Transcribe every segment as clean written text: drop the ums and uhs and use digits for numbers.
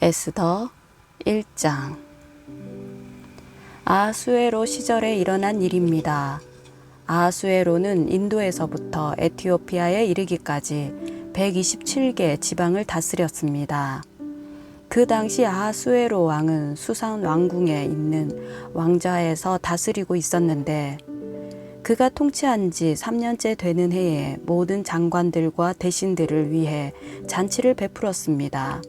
에스더 1장. 아하수에로 시절에 일어난 일입니다. 아하수에로는 인도에서부터 에티오피아에 이르기까지 127개 지방을 다스렸습니다. 그 당시 아하수에로 왕은 수산 왕궁에 있는 왕좌에서 다스리고 있었는데, 그가 통치한 지 3년째 되는 해에 모든 장관들과 대신들을 위해 잔치를 베풀었습니다.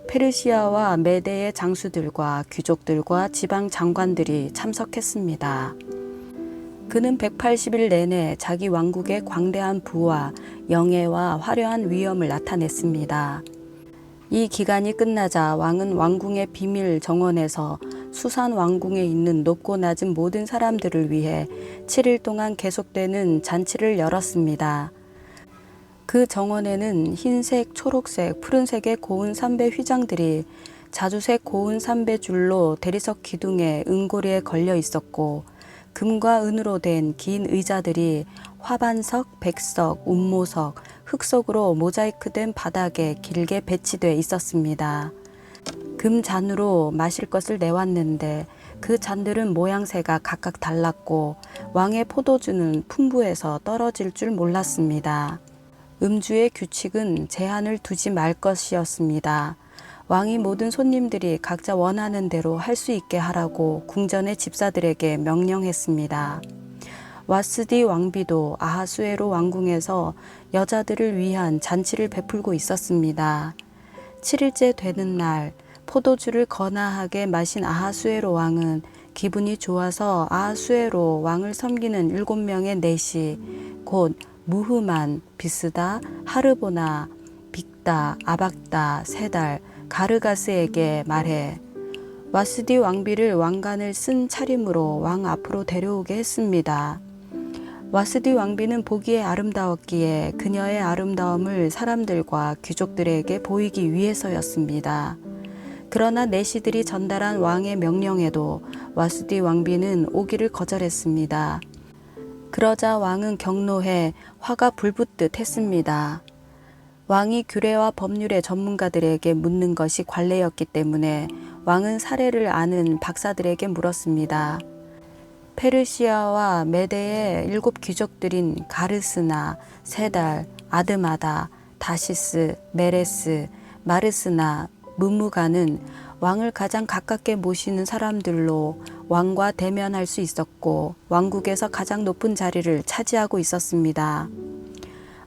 페르시아와 메대의 장수들과 귀족들과 지방 장관들이 참석했습니다. 그는 180일 내내 자기 왕국의 광대한 부와 영예와 화려한 위엄을 나타냈습니다. 이 기간이 끝나자 왕은 왕궁의 비밀 정원에서 수산 왕궁에 있는 높고 낮은 모든 사람들을 위해 7일 동안 계속되는 잔치를 열었습니다. 그 정원에는 흰색, 초록색, 푸른색의 고운 삼배 휘장들이 자주색 고운 삼배 줄로 대리석 기둥에 은고리에 걸려 있었고, 금과 은으로 된 긴 의자들이 화반석, 백석, 운모석, 흑석으로 모자이크된 바닥에 길게 배치돼 있었습니다. 금잔으로 마실 것을 내왔는데 그 잔들은 모양새가 각각 달랐고 왕의 포도주는 풍부해서 떨어질 줄 몰랐습니다. 음주의 규칙은 제한을 두지 말 것이었습니다. 왕이 모든 손님들이 각자 원하는 대로 할 수 있게 하라고 궁전의 집사들에게 명령했습니다. 와스디 왕비도 아하수에로 왕궁에서 여자들을 위한 잔치를 베풀고 있었습니다. 7일째 되는 날, 포도주를 거나하게 마신 아하수에로 왕은 기분이 좋아서 아하수에로 왕을 섬기는 7명의 내시, 곧 무흐만, 비스다, 하르보나, 빅다, 아박다, 세달, 가르가스에게 말해 와스디 왕비를 왕관을 쓴 차림으로 왕 앞으로 데려오게 했습니다. 와스디 왕비는 보기에 아름다웠기에 그녀의 아름다움을 사람들과 귀족들에게 보이기 위해서였습니다. 그러나 내시들이 전달한 왕의 명령에도 와스디 왕비는 오기를 거절했습니다. 그러자 왕은 경노해 화가 불붙듯 했습니다. 왕이 규례와 법률의 전문가들에게 묻는 것이 관례였기 때문에 왕은 사례를 아는 박사들에게 물었습니다. 페르시아와 메대의 7 귀족들인 가르스나, 세달, 아드마다, 다시스, 메레스, 마르스나, 무무가는 왕을 가장 가깝게 모시는 사람들로 왕과 대면할 수 있었고 왕국에서 가장 높은 자리를 차지하고 있었습니다.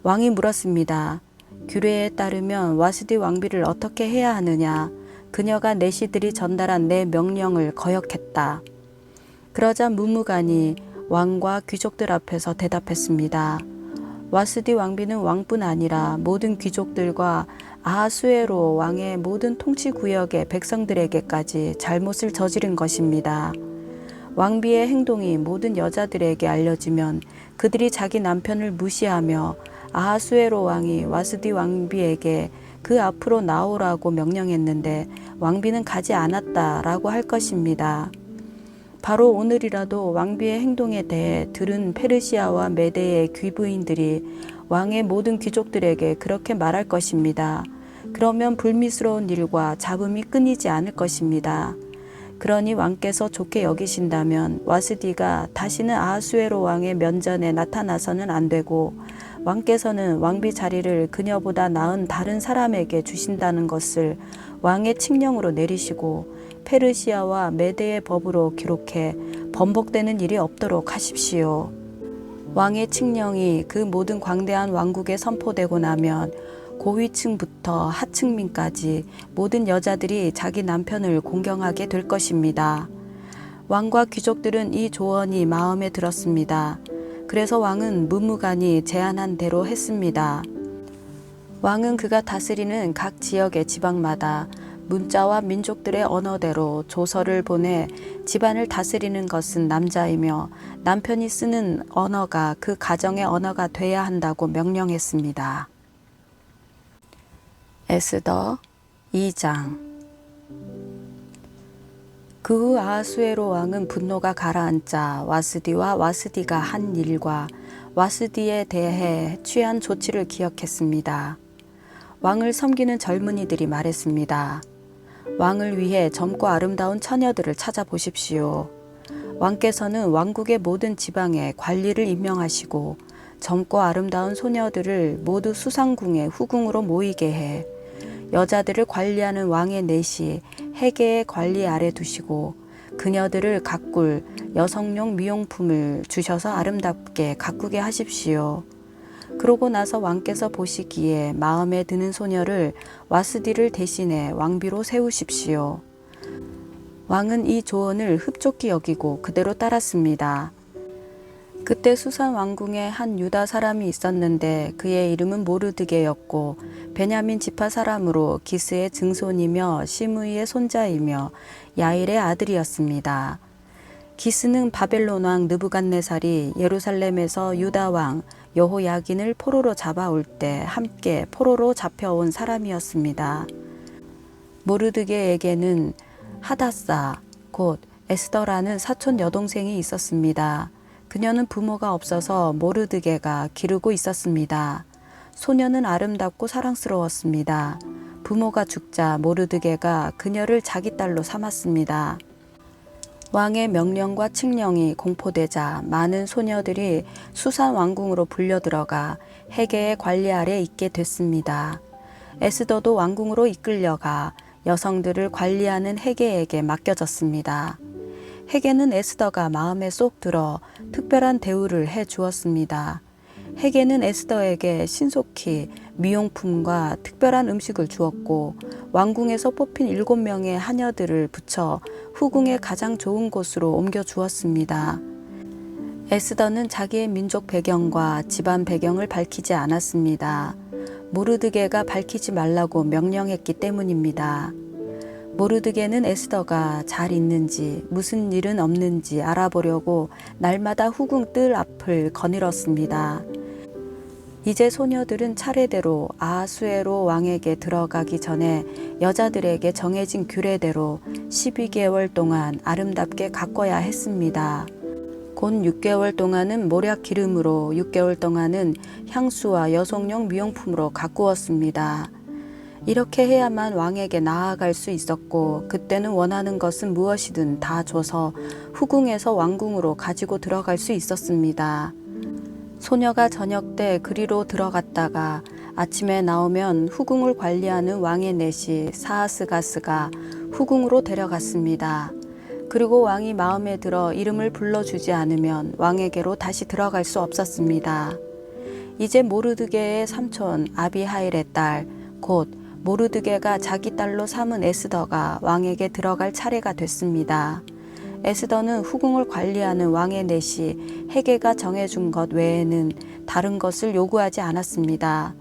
왕이 물었습니다. 규례에 따르면 와스디 왕비를 어떻게 해야 하느냐? 그녀가 내시들이 전달한 내 명령을 거역했다. 그러자 무무간이 왕과 귀족들 앞에서 대답했습니다. 와스디 왕비는 왕뿐 아니라 모든 귀족들과 아하수에로 왕의 모든 통치 구역의 백성들에게까지 잘못을 저지른 것입니다. 왕비의 행동이 모든 여자들에게 알려지면 그들이 자기 남편을 무시하며 아하수에로 왕이 와스디 왕비에게 그 앞으로 나오라고 명령했는데 왕비는 가지 않았다라고 할 것입니다. 바로 오늘이라도 왕비의 행동에 대해 들은 페르시아와 메대의 귀부인들이 왕의 모든 귀족들에게 그렇게 말할 것입니다. 그러면 불미스러운 일과 잡음이 끊이지 않을 것입니다. 그러니 왕께서 좋게 여기신다면 와스디가 다시는 아하수에로 왕의 면전에 나타나서는 안 되고 왕께서는 왕비 자리를 그녀보다 나은 다른 사람에게 주신다는 것을 왕의 칙령으로 내리시고 페르시아와 메대의 법으로 기록해 번복되는 일이 없도록 하십시오. 왕의 칙령이 그 모든 광대한 왕국에 선포되고 나면 고위층부터 하층민까지 모든 여자들이 자기 남편을 공경하게 될 것입니다. 왕과 귀족들은 이 조언이 마음에 들었습니다. 그래서 왕은 무무간이 제안한 대로 했습니다. 왕은 그가 다스리는 각 지역의 지방마다 문자와 민족들의 언어대로 조서를 보내 집안을 다스리는 것은 남자이며 남편이 쓰는 언어가 그 가정의 언어가 돼야 한다고 명령했습니다. 에스더 2장. 그 후 아하수에로 왕은 분노가 가라앉자 와스디와 와스디가 한 일과 와스디에 대해 취한 조치를 기억했습니다. 왕을 섬기는 젊은이들이 말했습니다. 왕을 위해 젊고 아름다운 처녀들을 찾아보십시오. 왕께서는 왕국의 모든 지방에 관리를 임명하시고 젊고 아름다운 소녀들을 모두 수상궁의 후궁으로 모이게 해 여자들을 관리하는 왕의 넷이 해계의 관리 아래 두시고 그녀들을 가꿀 여성용 미용품을 주셔서 아름답게 가꾸게 하십시오. 그러고 나서 왕께서 보시기에 마음에 드는 소녀를 와스디를 대신해 왕비로 세우십시오. 왕은 이 조언을 흡족히 여기고 그대로 따랐습니다. 그때 수산 왕궁에 한 유다 사람이 있었는데 그의 이름은 모르드게였고 베냐민 지파 사람으로 기스의 증손이며 시므이의 손자이며 야일의 아들이었습니다. 기스는 바벨론 왕 느부갓네살이 예루살렘에서 유다 왕 여호야긴을 포로로 잡아올 때 함께 포로로 잡혀온 사람이었습니다. 모르드게에게는 하다사 곧 에스더라는 사촌 여동생이 있었습니다. 그녀는 부모가 없어서 모르드게가 기르고 있었습니다. 소녀는 아름답고 사랑스러웠습니다. 부모가 죽자 모르드게가 그녀를 자기 딸로 삼았습니다. 왕의 명령과 칙령이 공포되자 많은 소녀들이 수산 왕궁으로 불려들어가 해계의 관리 아래 있게 됐습니다. 에스더도 왕궁으로 이끌려가 여성들을 관리하는 해계에게 맡겨졌습니다. 해계는 에스더가 마음에 쏙 들어 특별한 대우를 해 주었습니다. 해계는 에스더에게 신속히 미용품과 특별한 음식을 주었고 왕궁에서 뽑힌 7명의 하녀들을 붙여 후궁의 가장 좋은 곳으로 옮겨 주었습니다. 에스더는 자기의 민족 배경과 집안 배경을 밝히지 않았습니다. 모르드게가 밝히지 말라고 명령했기 때문입니다. 모르드게는 에스더가 잘 있는지 무슨 일은 없는지 알아보려고 날마다 후궁 뜰 앞을 거닐었습니다. 이제 소녀들은 차례대로 아하수에로 왕에게 들어가기 전에 여자들에게 정해진 규례대로 12개월 동안 아름답게 가꿔야 했습니다. 곧 6개월 동안은 모략 기름으로 6개월 동안은 향수와 여성용 미용품으로 가꾸었습니다. 이렇게 해야만 왕에게 나아갈 수 있었고 그때는 원하는 것은 무엇이든 다 줘서 후궁에서 왕궁으로 가지고 들어갈 수 있었습니다. 소녀가 저녁 때 그리로 들어갔다가 아침에 나오면 후궁을 관리하는 왕의 넷이 사하스가스가 후궁으로 데려갔습니다. 그리고 왕이 마음에 들어 이름을 불러주지 않으면 왕에게로 다시 들어갈 수 없었습니다. 이제 모르드게의 삼촌 아비하일의 딸, 곧 모르드게가 자기 딸로 삼은 에스더가 왕에게 들어갈 차례가 됐습니다. 에스더는 후궁을 관리하는 왕의 넷이 해계가 정해준 것 외에는 다른 것을 요구하지 않았습니다.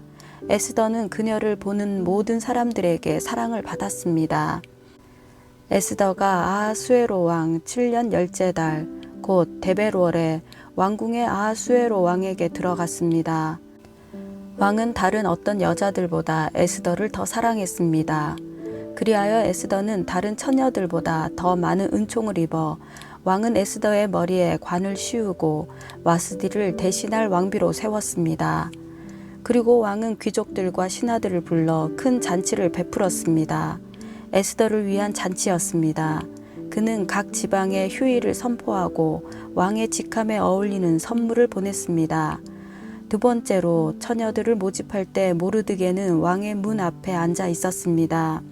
에스더는 그녀를 보는 모든 사람들에게 사랑을 받았습니다. 에스더가 아하수에로 왕 7년 10째 달, 곧 데벨월에 왕궁의 아하수에로 왕에게 들어갔습니다. 왕은 다른 어떤 여자들보다 에스더를 더 사랑했습니다. 그리하여 에스더는 다른 처녀들보다 더 많은 은총을 입어 왕은 에스더의 머리에 관을 씌우고 와스디를 대신할 왕비로 세웠습니다. 그리고 왕은 귀족들과 신하들을 불러 큰 잔치를 베풀었습니다. 에스더를 위한 잔치였습니다. 그는 각 지방에 휴일을 선포하고 왕의 직함에 어울리는 선물을 보냈습니다. 두 번째로 처녀들을 모집할 때 모르드게는 왕의 문 앞에 앉아 있었습니다.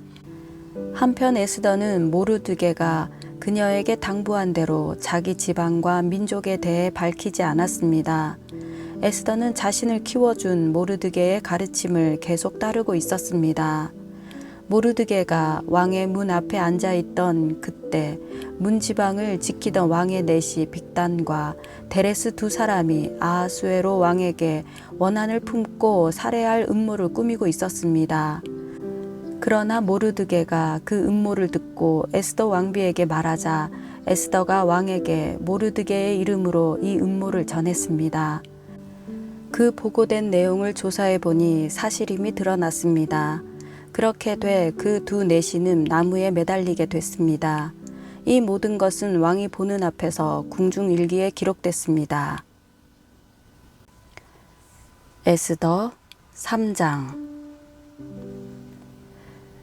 한편 에스더는 모르드게가 그녀에게 당부한 대로 자기 지방과 민족에 대해 밝히지 않았습니다. 에스더는 자신을 키워준 모르드게의 가르침을 계속 따르고 있었습니다. 모르드게가 왕의 문 앞에 앉아있던 그때 문지방을 지키던 왕의 넷이 빅단과 데레스 두 사람이 아하수에로 왕에게 원한을 품고 살해할 음모를 꾸미고 있었습니다. 그러나 모르드게가 그 음모를 듣고 에스더 왕비에게 말하자 에스더가 왕에게 모르드게의 이름으로 이 음모를 전했습니다. 그 보고된 내용을 조사해 보니 사실임이 드러났습니다. 그렇게 돼 그 두 내시는 나무에 매달리게 됐습니다. 이 모든 것은 왕이 보는 앞에서 궁중일기에 기록됐습니다. 에스더 3장.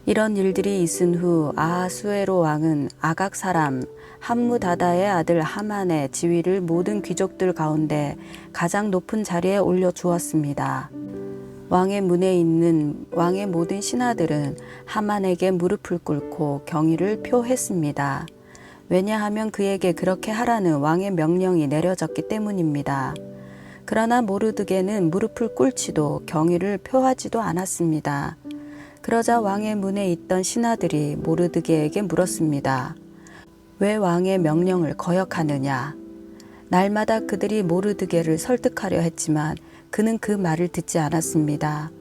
이런 일들이 있은 후 아하수에로 왕은 아각 사람 함무다다의 아들 하만의 지위를 모든 귀족들 가운데 가장 높은 자리에 올려 주었습니다. 왕의 문에 있는 왕의 모든 신하들은 하만에게 무릎을 꿇고 경의를 표했습니다. 왜냐하면 그에게 그렇게 하라는 왕의 명령이 내려졌기 때문입니다. 그러나 모르드게는 무릎을 꿇지도 경의를 표하지도 않았습니다. 그러자 왕의 문에 있던 신하들이 모르드게에게 물었습니다. 왜 왕의 명령을 거역하느냐? 날마다 그들이 모르드게를 설득하려 했지만 그는 그 말을 듣지 않았습니다.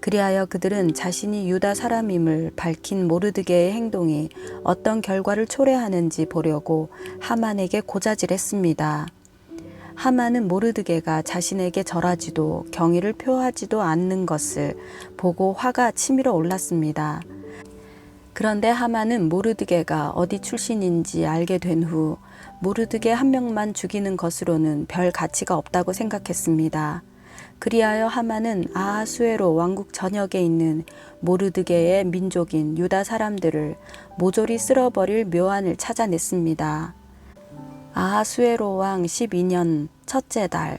그리하여 그들은 자신이 유다 사람임을 밝힌 모르드게의 행동이 어떤 결과를 초래하는지 보려고 하만에게 고자질했습니다. 하만은 모르드게가 자신에게 절하지도 경의를 표하지도 않는 것을 보고 화가 치밀어 올랐습니다. 그런데 하만은 모르드게가 어디 출신인지 알게 된 후 모르드게 한 명만 죽이는 것으로는 별 가치가 없다고 생각했습니다. 그리하여 하만은 아하수에로 왕국 전역에 있는 모르드게의 민족인 유다 사람들을 모조리 쓸어버릴 묘안을 찾아냈습니다. 아하수에로 왕 12년 첫째 달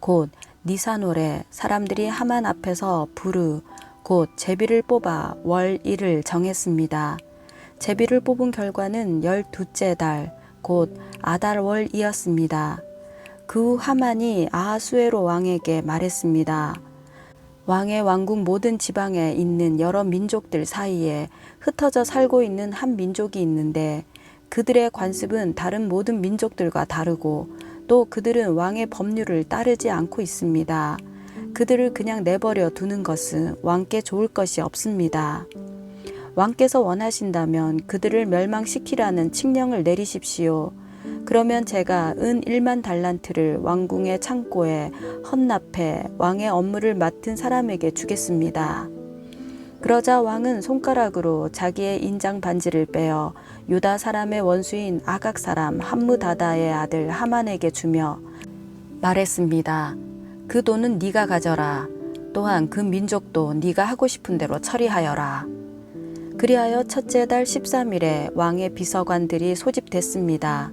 곧 니산월에 사람들이 하만 앞에서 부르 곧 제비를 뽑아 월 1을 정했습니다. 제비를 뽑은 결과는 12째 달 곧 아달월이었습니다. 그 후 하만이 아하수에로 왕에게 말했습니다. 왕의 왕국 모든 지방에 있는 여러 민족들 사이에 흩어져 살고 있는 한 민족이 있는데 그들의 관습은 다른 모든 민족들과 다르고 또 그들은 왕의 법률을 따르지 않고 있습니다. 그들을 그냥 내버려 두는 것은 왕께 좋을 것이 없습니다. 왕께서 원하신다면 그들을 멸망시키라는 칙령을 내리십시오. 그러면 제가 은 1만 달란트를 왕궁의 창고에 헌납해 왕의 업무를 맡은 사람에게 주겠습니다. 그러자 왕은 손가락으로 자기의 인장 반지를 빼어 유다 사람의 원수인 아각 사람 함무다다의 아들 하만에게 주며 말했습니다. 그 돈은 네가 가져라. 또한 그 민족도 네가 하고 싶은 대로 처리하여라. 그리하여 첫째 달 13일에 왕의 비서관들이 소집됐습니다.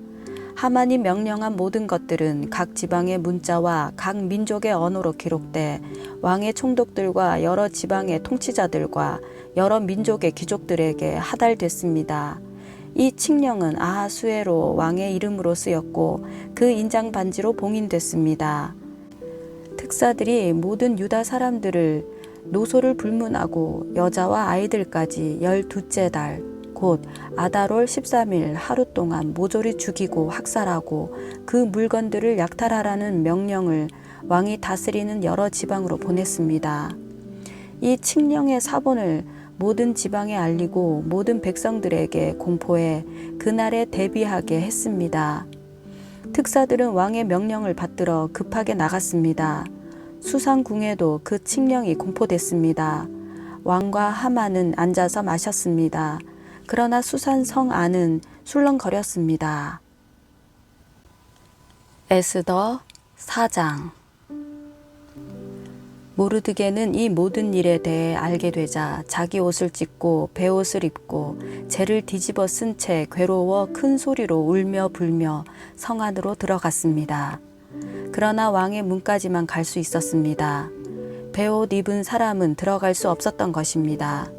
하만이 명령한 모든 것들은 각 지방의 문자와 각 민족의 언어로 기록돼 왕의 총독들과 여러 지방의 통치자들과 여러 민족의 귀족들에게 하달됐습니다. 이 칙령은 아하수에로 왕의 이름으로 쓰였고 그 인장 반지로 봉인됐습니다. 특사들이 모든 유다 사람들을 노소를 불문하고 여자와 아이들까지 12째 달 곧 아달월 13일 하루 동안 모조리 죽이고 학살하고 그 물건들을 약탈하라는 명령을 왕이 다스리는 여러 지방으로 보냈습니다. 이 칙령의 사본을 모든 지방에 알리고 모든 백성들에게 공포해 그날에 대비하게 했습니다. 특사들은 왕의 명령을 받들어 급하게 나갔습니다. 수상궁에도 그 칙령이 공포됐습니다. 왕과 하만은 앉아서 마셨습니다. 그러나 수산성 안은 술렁거렸습니다. 에스더 4장. 모르드게는 이 모든 일에 대해 알게 되자 자기 옷을 찢고 베옷을 입고 재를 뒤집어 쓴 채 괴로워 큰 소리로 울며 불며 성 안으로 들어갔습니다. 그러나 왕의 문까지만 갈 수 있었습니다. 베옷 입은 사람은 들어갈 수 없었던 것입니다.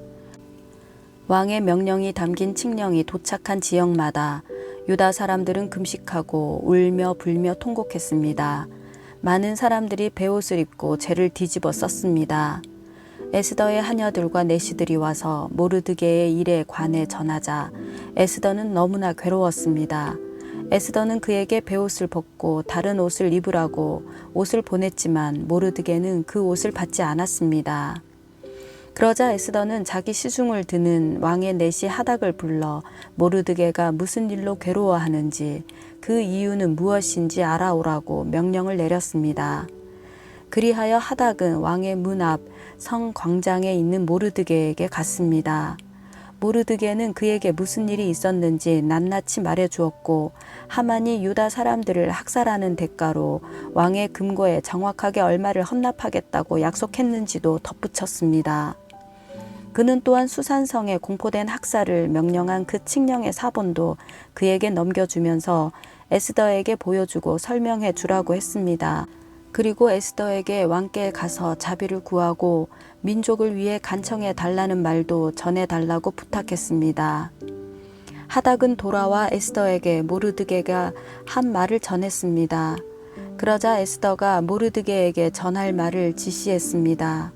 왕의 명령이 담긴 칙령이 도착한 지역마다 유다 사람들은 금식하고 울며 불며 통곡했습니다. 많은 사람들이 베옷을 입고 재를 뒤집어 썼습니다. 에스더의 하녀들과 내시들이 와서 모르드게의 일에 관해 전하자 에스더는 너무나 괴로웠습니다. 에스더는 그에게 베옷을 벗고 다른 옷을 입으라고 옷을 보냈지만 모르드게는 그 옷을 받지 않았습니다. 그러자 에스더는 자기 시중을 드는 왕의 내시 하닥을 불러 모르드게가 무슨 일로 괴로워하는지 그 이유는 무엇인지 알아오라고 명령을 내렸습니다. 그리하여 하닥은 왕의 문 앞 성 광장에 있는 모르드게에게 갔습니다. 모르드게는 그에게 무슨 일이 있었는지 낱낱이 말해 주었고 하만이 유다 사람들을 학살하는 대가로 왕의 금고에 정확하게 얼마를 헌납하겠다고 약속했는지도 덧붙였습니다. 그는 또한 수산성에 공포된 학살을 명령한 그 칙령의 사본도 그에게 넘겨주면서 에스더에게 보여주고 설명해 주라고 했습니다. 그리고 에스더에게 왕께 가서 자비를 구하고 민족을 위해 간청해 달라는 말도 전해 달라고 부탁했습니다. 하닥은 돌아와 에스더에게 모르드게가 한 말을 전했습니다. 그러자 에스더가 모르드게에게 전할 말을 지시했습니다.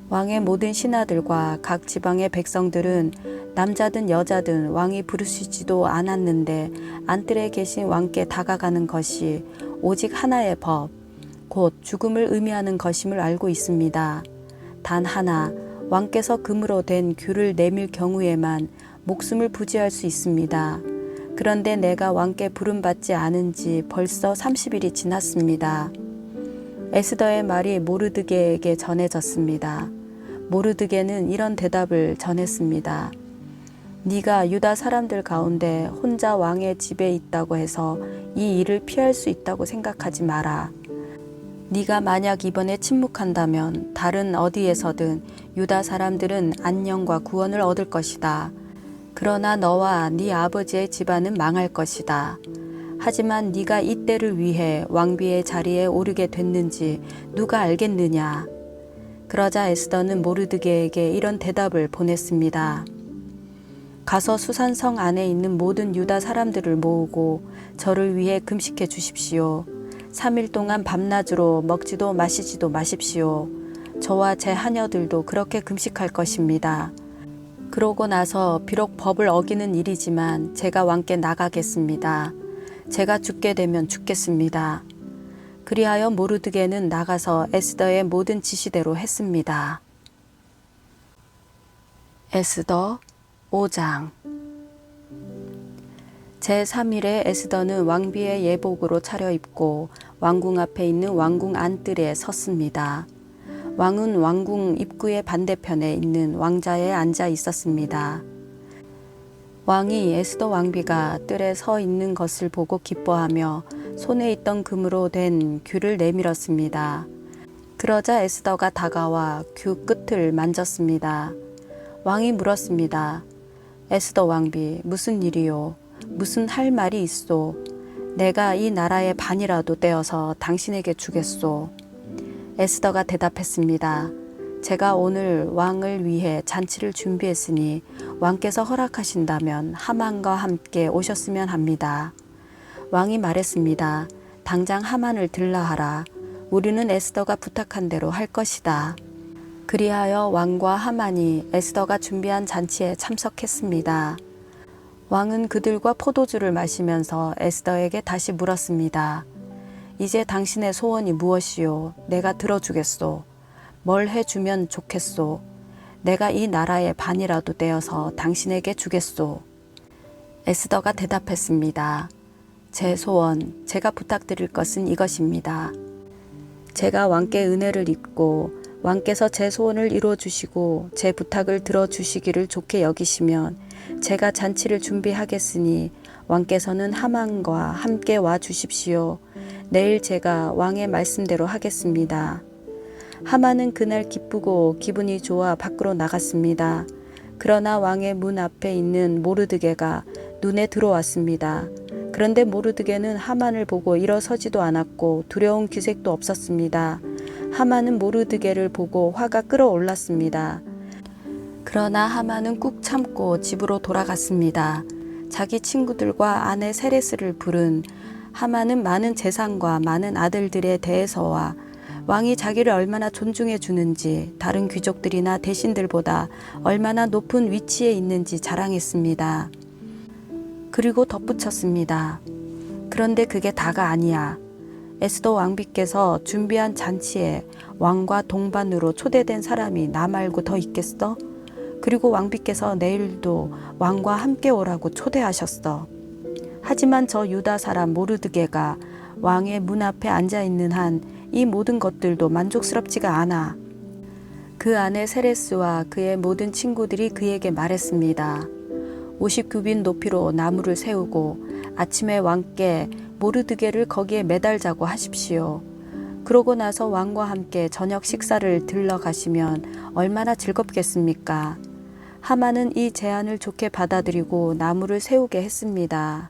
왕의 모든 신하들과 각 지방의 백성들은 남자든 여자든 왕이 부르시지도 않았는데 안뜰에 계신 왕께 다가가는 것이 오직 하나의 법, 곧 죽음을 의미하는 것임을 알고 있습니다. 단 하나, 왕께서 금으로 된 귤을 내밀 경우에만 목숨을 부지할 수 있습니다. 그런데 내가 왕께 부름받지 않은 지 벌써 30일이 지났습니다. 에스더의 말이 모르드게에게 전해졌습니다. 모르드게는 이런 대답을 전했습니다. 네가 유다 사람들 가운데 혼자 왕의 집에 있다고 해서 이 일을 피할 수 있다고 생각하지 마라. 네가 만약 이번에 침묵한다면 다른 어디에서든 유다 사람들은 안녕과 구원을 얻을 것이다. 그러나 너와 네 아버지의 집안은 망할 것이다. 하지만 네가 이 때를 위해 왕비의 자리에 오르게 됐는지 누가 알겠느냐. 그러자 에스더는 모르드게에게 이런 대답을 보냈습니다. 가서 수산성 안에 있는 모든 유다 사람들을 모으고 저를 위해 금식해 주십시오. 3일 동안 밤낮으로 먹지도 마시지도 마십시오. 저와 제 하녀들도 그렇게 금식할 것입니다. 그러고 나서 비록 법을 어기는 일이지만 제가 왕께 나가겠습니다. 제가 죽게 되면 죽겠습니다. 그리하여 모르드게는 나가서 에스더의 모든 지시대로 했습니다. 에스더 5장 제3일에 에스더는 왕비의 예복으로 차려입고 왕궁 앞에 있는 왕궁 안뜰에 섰습니다. 왕은 왕궁 입구의 반대편에 있는 왕자에 앉아 있었습니다. 왕이 에스더 왕비가 뜰에 서 있는 것을 보고 기뻐하며 손에 있던 금으로 된 귤을 내밀었습니다. 그러자 에스더가 다가와 귤 끝을 만졌습니다. 왕이 물었습니다. 에스더 왕비, 무슨 일이요? 무슨 할 말이 있소? 내가 이 나라의 반이라도 떼어서 당신에게 주겠소. 에스더가 대답했습니다. 제가 오늘 왕을 위해 잔치를 준비했으니 왕께서 허락하신다면 하만과 함께 오셨으면 합니다. 왕이 말했습니다. 당장 하만을 들라하라. 우리는 에스더가 부탁한 대로 할 것이다. 그리하여 왕과 하만이 에스더가 준비한 잔치에 참석했습니다. 왕은 그들과 포도주를 마시면서 에스더에게 다시 물었습니다. 이제 당신의 소원이 무엇이요? 내가 들어주겠소. 뭘 해주면 좋겠소. 내가 이 나라의 반이라도 떼어서 당신에게 주겠소. 에스더가 대답했습니다. 제 소원, 제가 부탁드릴 것은 이것입니다. 제가 왕께 은혜를 입고 왕께서 제 소원을 이루어 주시고 제 부탁을 들어주시기를 좋게 여기시면 제가 잔치를 준비하겠으니 왕께서는 하만과 함께 와 주십시오. 내일 제가 왕의 말씀대로 하겠습니다. 하만은 그날 기쁘고 기분이 좋아 밖으로 나갔습니다. 그러나 왕의 문 앞에 있는 모르드게가 눈에 들어왔습니다. 그런데 모르드게는 하만을 보고 일어서지도 않았고 두려운 기색도 없었습니다. 하만은 모르드게를 보고 화가 끓어올랐습니다. 그러나 하만은 꾹 참고 집으로 돌아갔습니다. 자기 친구들과 아내 세레스를 부른 하만은 많은 재산과 많은 아들들에 대해서와 왕이 자기를 얼마나 존중해 주는지 다른 귀족들이나 대신들보다 얼마나 높은 위치에 있는지 자랑했습니다. 그리고 덧붙였습니다. 그런데 그게 다가 아니야. 에스더 왕비께서 준비한 잔치에 왕과 동반으로 초대된 사람이 나 말고 더 있겠어? 그리고 왕비께서 내일도 왕과 함께 오라고 초대하셨어. 하지만 저 유다 사람 모르드게가 왕의 문 앞에 앉아 있는 한 이 모든 것들도 만족스럽지가 않아. 그 아내 세레스와 그의 모든 친구들이 그에게 말했습니다. 50규빗 높이로 나무를 세우고 아침에 왕께 모르드게를 거기에 매달자고 하십시오. 그러고 나서 왕과 함께 저녁 식사를 들러 가시면 얼마나 즐겁겠습니까? 하만은 이 제안을 좋게 받아들이고 나무를 세우게 했습니다.